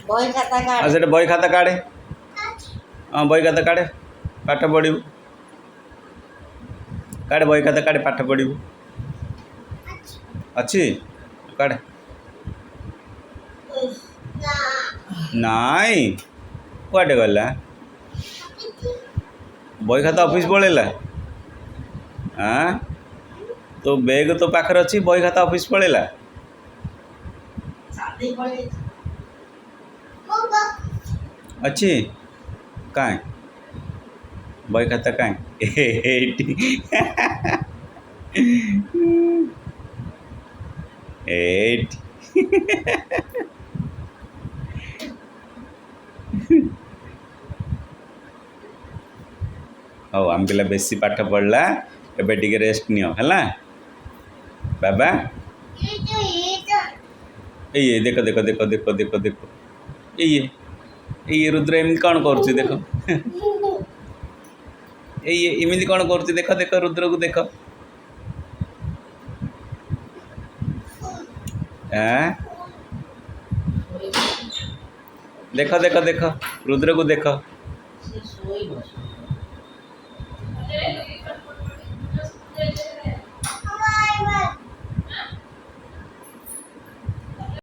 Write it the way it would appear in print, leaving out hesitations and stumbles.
बही खाता हाँ से बही खाता काढ़े हाँ बही खाता काढ़े पाठ पढ़ू काढ़े बही खाता काढ़े पाठ पढ़ू अच्छी काढ़े नाई कुआडे गला बही खाता ऑफिस पळेला हाँ तो बैग तो पाखर अच्छी बही खाता ऑफिस पळेला अच्छी काई बही खाता काई एट हौ आम पिला बेसी पाठ पढ़ला एबे टिके रेस्ट नियो हला बाबा ये देखो देखो देखो देखो देखो देखो ये रुद्र एमती कौन कर देखो ये एमती कौन कर देखो देखो रुद्र को देखो देखो देखो देखो रुद्र को देखो